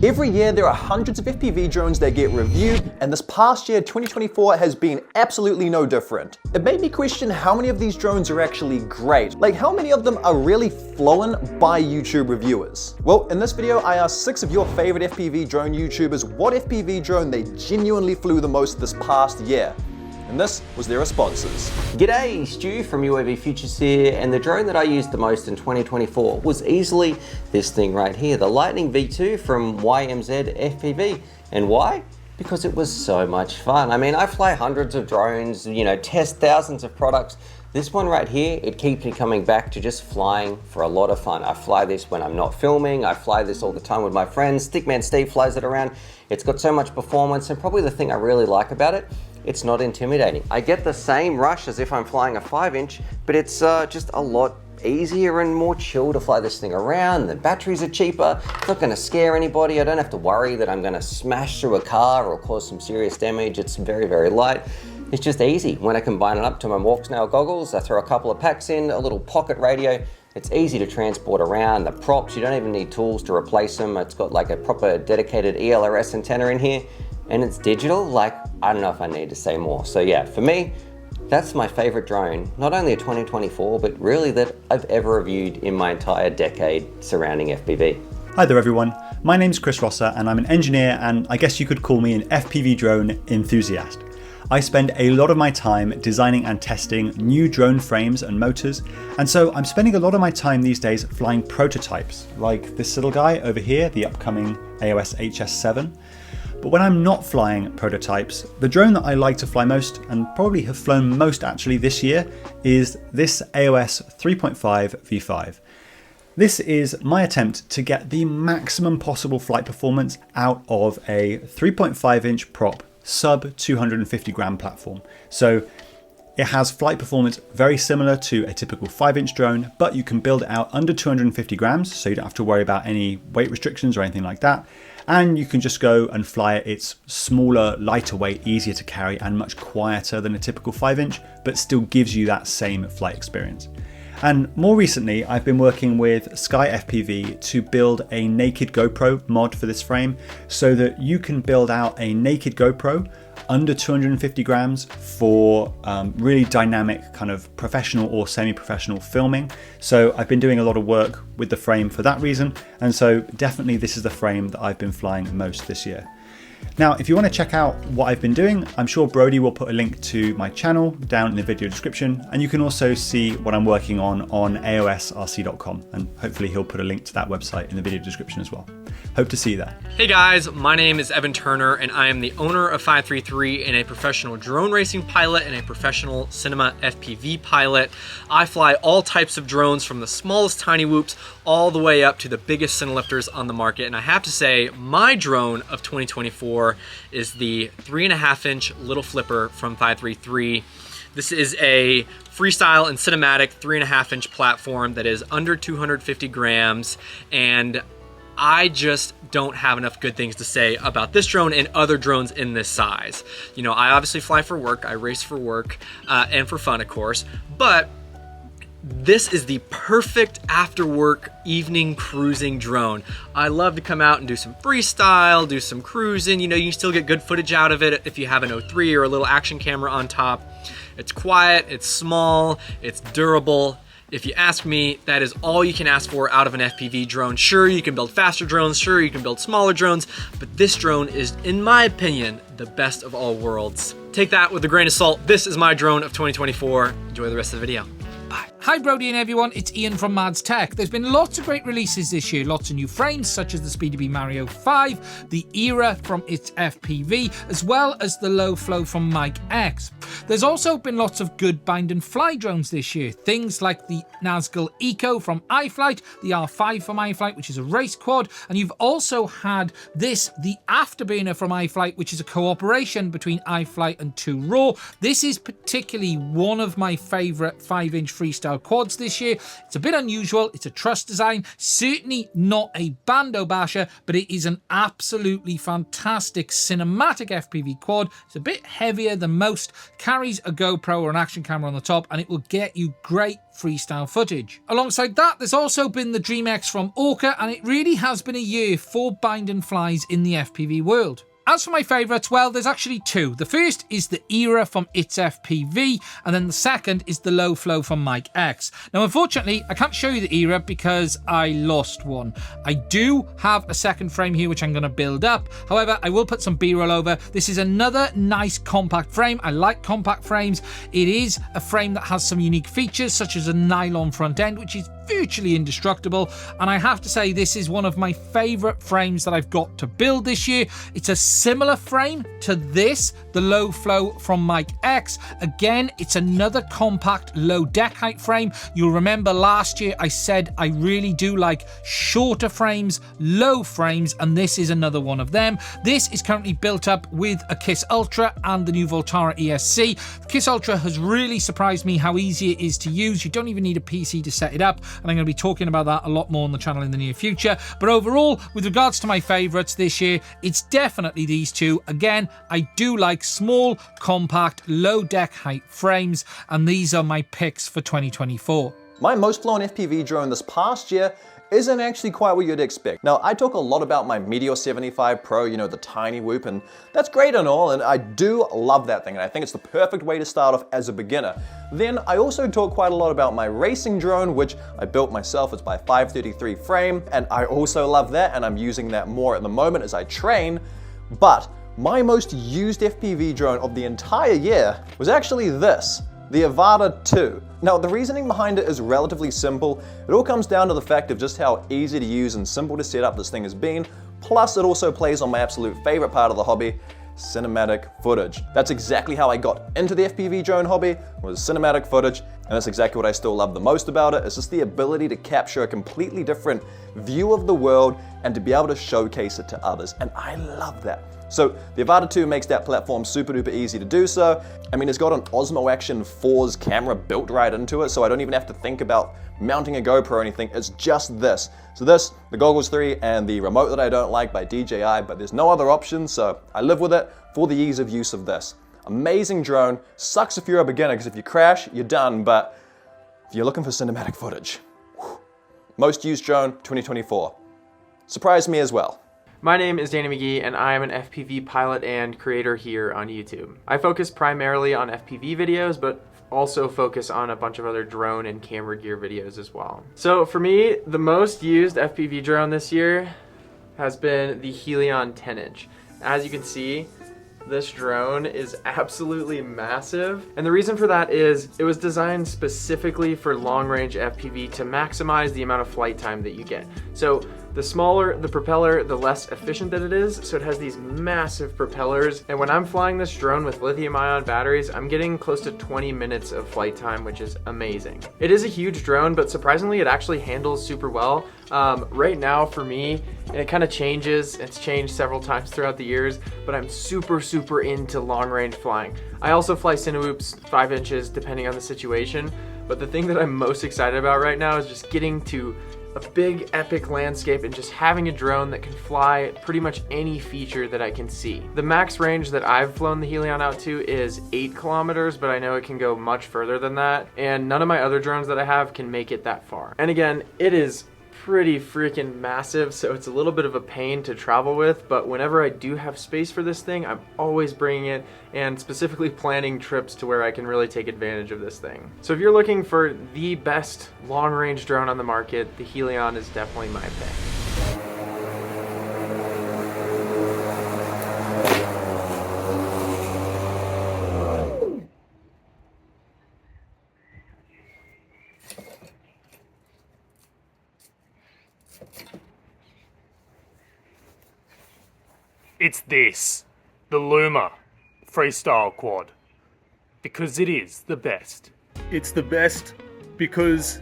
Every year there are hundreds of FPV drones that get reviewed, and this past year, 2024, has been absolutely no different. It made me question how many of these drones are actually great. Like, how many of them are really flown by YouTube reviewers? Well, in this video, I asked 6 of your favorite FPV drone YouTubers what FPV drone they genuinely flew the most this past year. And this was their responses. G'day, Stu from UAV Futures here, and the drone that I used the most in 2024 was easily this thing right here, the Lightning V2 from YMZ FPV. And why? Because it was so much fun. I mean, I fly hundreds of drones, test thousands of products. This one right here, it keeps me coming back to just flying for a lot of fun. I fly this when I'm not filming. I fly this all the time with my friends. Stickman Steve flies it around. It's got so much performance, and probably the thing I really like about it, it's not intimidating. I get the same rush as if I'm flying a 5-inch, but it's just a lot easier and more chill to fly this thing around. The batteries are cheaper. It's not gonna scare anybody. I don't have to worry that I'm gonna smash through a car or cause some serious damage. It's very, very light. It's just easy. When I combine it up to my walk snail goggles, I throw a couple of packs in, a little pocket radio. It's easy to transport around. The props, you don't even need tools to replace them. It's got like a proper dedicated ELRS antenna in here, and it's digital. Like, I don't know if I need to say more. So yeah, for me, that's my favorite drone, not only of 2024, but really that I've ever reviewed in my entire decade surrounding FPV. Hi there everyone, my name's Chris Rosser and I'm an engineer, and I guess you could call me an FPV drone enthusiast. I spend a lot of my time designing and testing new drone frames and motors, and so I'm spending a lot of my time these days flying prototypes, like this little guy over here, the upcoming AOS HS7. But when I'm not flying prototypes, the drone that I like to fly most, and probably have flown most actually this year, is this AOS 3.5 V5. This is my attempt to get the maximum possible flight performance out of a 3.5-inch prop sub 250 gram platform. So it has flight performance very similar to a typical 5-inch drone, but you can build it out under 250 grams, so you don't have to worry about any weight restrictions or anything like that. And you can just go and fly it. It's smaller, lighter weight, easier to carry, and much quieter than a typical 5-inch, but still gives you that same flight experience. And more recently, I've been working with Sky FPV to build a naked GoPro mod for this frame, so that you can build out a naked GoPro under 250 grams for really dynamic kind of professional or semi-professional filming. So I've been doing a lot of work with the frame for that reason, and so definitely this is the frame that I've been flying most this year. Now, if you want to check out what I've been doing, I'm sure Brody will put a link to my channel down in the video description, and you can also see what I'm working on aosrc.com, and hopefully he'll put a link to that website in the video description as well. Hope to see you there. Hey guys, my name is Evan Turner, and I am the owner of 533 and a professional drone racing pilot and a professional cinema FPV pilot. I fly all types of drones, from the smallest tiny whoops all the way up to the biggest cinelifters on the market. And I have to say, my drone of 2024 is the 3.5-inch little flipper from 533. This is a freestyle and cinematic 3.5-inch platform that is under 250 grams, and I just don't have enough good things to say about this drone and other drones in this size. I obviously fly for work, I race for work, and for fun, of course, but this is the perfect after work evening cruising drone. I love to come out and do some freestyle, do some cruising. You can still get good footage out of it if you have an 03 or a little action camera on top. It's quiet, it's small, it's durable. If you ask me, that is all you can ask for out of an FPV drone. Sure, you can build faster drones, sure, you can build smaller drones, but this drone is, in my opinion, the best of all worlds. Take that with a grain of salt. This is my drone of 2024. Enjoy the rest of the video. Bye. Hi Brody and everyone, it's Ian from Mads Tech. There's been lots of great releases this year, lots of new frames such as the SpeedyBee Mario 5, the Era from its FPV, as well as the Low Flow from Mike X. There's also been lots of good bind and fly drones this year, things like the Nazgul Eco from iFlight, the R5 from iFlight, which is a race quad, and you've also had this, the Afterburner from iFlight, which is a cooperation between iFlight and 2 Raw. This is particularly one of my favourite 5-inch freestyle freestyle quads this year. It's a bit unusual. It's a truss design, certainly not a bando basher, but it is an absolutely fantastic cinematic FPV quad. It's a bit heavier than most, carries a GoPro or an action camera on the top, and it will get you great freestyle footage. Alongside that, there's also been the Dream X from Orca, and it really has been a year for bind and flies in the FPV world. As for my favourites, well, there's actually two. The first is the Era from It's FPV, and then the second is the Low Flow from Mike X. Now, unfortunately, I can't show you the Era because I lost one. I do have a second frame here, which I'm going to build up. However, I will put some B-roll over. This is another nice compact frame. I like compact frames. It is a frame that has some unique features, such as a nylon front end, which is virtually indestructible, and I have to say this is one of my favourite frames that I've got to build this year. It's a similar frame to this, the Low Flow from Mike X. Again, it's another compact low deck height frame. You'll remember last year I said I really do like shorter frames, low frames, and this is another one of them. This is currently built up with a KISS Ultra and the new Voltara ESC. The KISS Ultra has really surprised me how easy it is to use. You don't even need a PC to set it up, and I'm going to be talking about that a lot more on the channel in the near future. But overall, with regards to my favourites this year, it's definitely these two. Again, I do like small, compact, low deck height frames, and these are my picks for 2024. My most flown FPV drone this past year isn't actually quite what you'd expect. Now, I talk a lot about my Meteor 75 Pro, you know, the tiny whoop, and that's great and all, and I do love that thing, and I think it's the perfect way to start off as a beginner. Then I also talk quite a lot about my racing drone, which I built myself. It's my 533 frame, and I also love that, and I'm using that more at the moment as I train. But my most used FPV drone of the entire year was actually this, the Avata 2. Now, the reasoning behind it is relatively simple. It all comes down to the fact of just how easy to use and simple to set up this thing has been. Plus, it also plays on my absolute favorite part of the hobby, cinematic footage. That's exactly how I got into the FPV drone hobby, was cinematic footage, and that's exactly what I still love the most about it. It's just the ability to capture a completely different view of the world and to be able to showcase it to others, and I love that. So the Avata 2 makes that platform super duper easy to do so. I mean, it's got an Osmo Action 4's camera built right into it, so I don't even have to think about mounting a GoPro or anything. It's just this. So this, the Goggles 3, and the remote that I don't like by DJI, but there's no other options, so I live with it for the ease of use of this. Amazing drone. Sucks if you're a beginner, because if you crash, you're done, but if you're looking for cinematic footage, whew. Most used drone 2024. Surprised me as well. My name is Danny McGee, and I am an FPV pilot and creator here on YouTube. I focus primarily on FPV videos, but also focus on a bunch of other drone and camera gear videos as well. So for me, the most used FPV drone this year has been the Helion 10-inch. As you can see, this drone is absolutely massive, and the reason for that is it was designed specifically for long-range FPV to maximize the amount of flight time that you get. So the smaller the propeller, the less efficient that it is, so it has these massive propellers, and when I'm flying this drone with lithium-ion batteries, I'm getting close to 20 minutes of flight time, which is amazing. It is a huge drone, but surprisingly it actually handles super well. Right now for me, and it kind of changes, it's changed several times throughout the years, but I'm super into long-range flying. I also fly Cinewhoops 5 inches depending on the situation, but the thing that I'm most excited about right now is just getting to a big epic landscape and just having a drone that can fly pretty much any feature that I can see. The max range that I've flown the Helion out to is 8 kilometers, but I know it can go much further than that, and none of my other drones that I have can make it that far. And again, it is pretty freaking massive, so it's a little bit of a pain to travel with, but whenever I do have space for this thing, I'm always bringing it, and specifically planning trips to where I can really take advantage of this thing. So if you're looking for the best long-range drone on the market, the Helion is definitely my pick. It's this, the Luma Freestyle Quad, because it is the best. It's the best because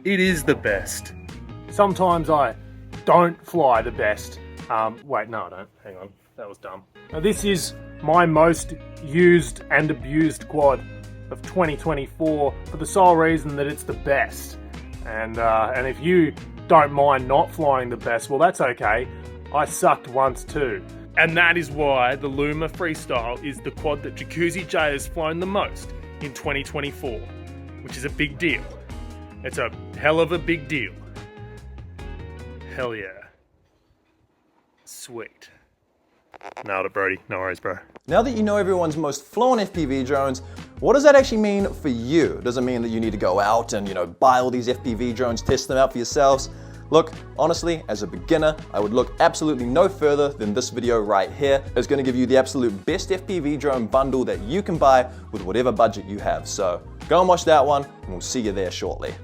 it is the best. Sometimes I don't fly the best. Wait, no I don't, hang on, that was dumb. Now this is my most used and abused quad of 2024 for the sole reason that it's the best. And if you don't mind not flying the best, well, that's okay. I sucked once too. And that is why the Luma Freestyle is the quad that Jacuzzi J has flown the most in 2024, which is a big deal. It's a hell of a big deal. Hell yeah. Sweet. Nailed it, Brody. No worries, bro. Now that you know everyone's most flown FPV drones, what does that actually mean for you? Does it mean that you need to go out and, buy all these FPV drones, test them out for yourselves? Look, honestly, as a beginner, I would look absolutely no further than this video right here. It's going to give you the absolute best FPV drone bundle that you can buy with whatever budget you have. So go and watch that one, and we'll see you there shortly.